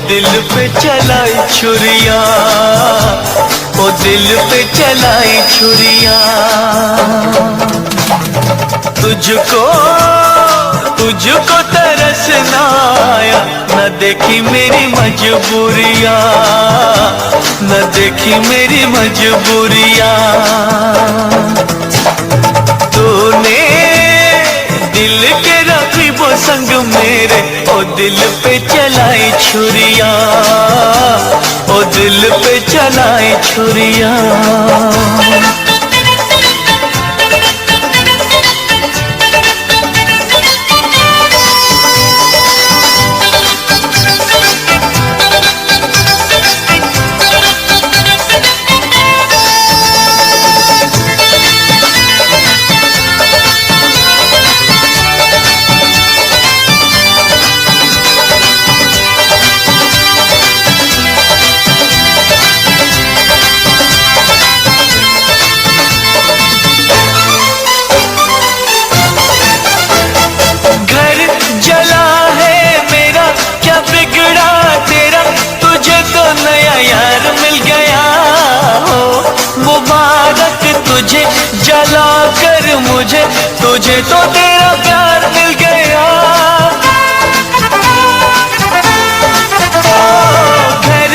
दिल पे चलाई छुरियां, ओ दिल पे चलाई छुरियां। तुझको तुझको तरस ना आया, न देखी मेरी मजबूरियां, न देखी मेरी मजबूरियां। तूने दिल के रकीबों संग मेरे, ओ दिल पे चलाई छुरियां, ओ दिल पे चलाई छुरियां। तुझे जला कर मुझे, तुझे तो तेरा प्यार मिल गया। घर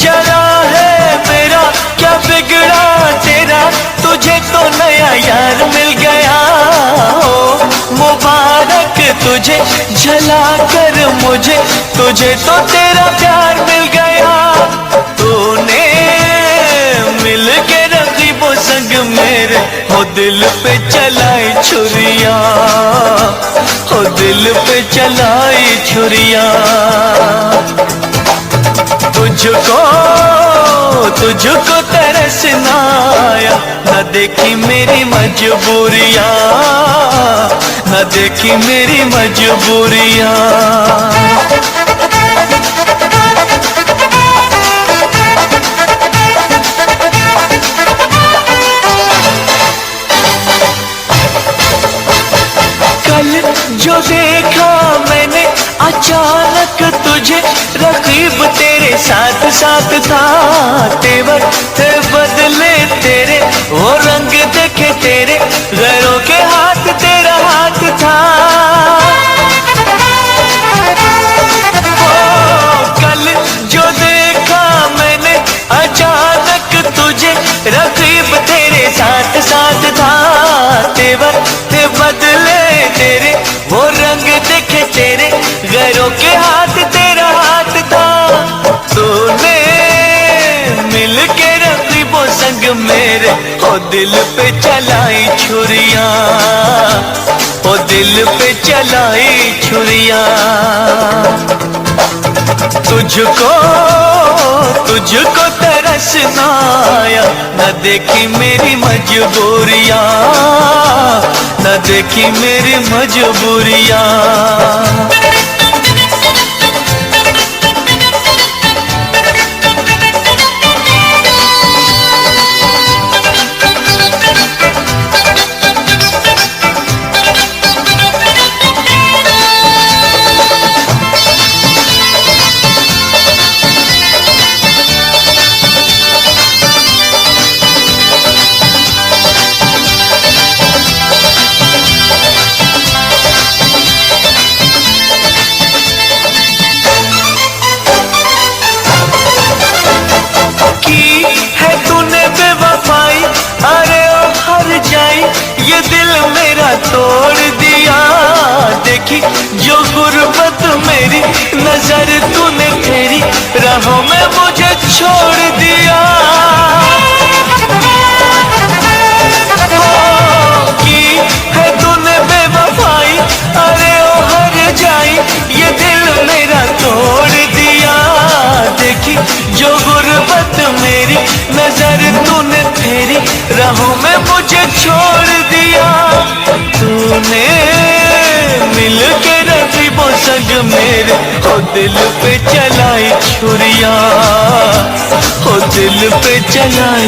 जला है मेरा, क्या बिगड़ा तेरा, तुझे तो नया यार मिल गया। मुबारक तुझे जला कर मुझे, तुझे तो तेरा प्यार मिल गया। तूने मिल के रकीबों संग मेरे, हो दिल पे चलाई छुरियां, हो दिल पे चलाई छुरियां। तुझको तुझको तरस ना आया, न देखी मेरी मजबूरियां, न देखी मेरी मजबूरियां। जो देखा मैंने अचानक तुझे, रकीब तेरे साथ साथ था। तेवर थे बदले तेरे, वो रंग देखे तेरे, गैरों के हाथ तेरा हाथ था। कल जो देखा मैंने अचानक तुझे, रकीब तेरे साथ साथ था। तेवर थे बदले तेरे, वो रंग देखे तेरे, गैरों के हाथ तेरा हाथ था। तूने मिल के रकीबों संग मेरे, ओ दिल पे चलाई छुरियां, ओ दिल पे चलाई छुरियां। तुझको तुझको तरस ना आया, न देखी मेरी मजबूरियां, न देखी मेरी मजबूरियां। ये दिल मेरा तोड़ दिया, देखी जो गुर्बत मेरी, नजर तूने फेरी, राहों में मुझे छोड़ दिया। की है तूने बेवफाई, अरे ओ हर जाई, ये दिल मेरा तोड़ दिया। देखी जो गुर्बत मेरी, नजर तूने फेरी, राहों में मुझे छोड़ दिया। तूने मिल के रकीबों संग मेरे, हो दिल पे चलाई छुरियां, हो दिल पे चलाई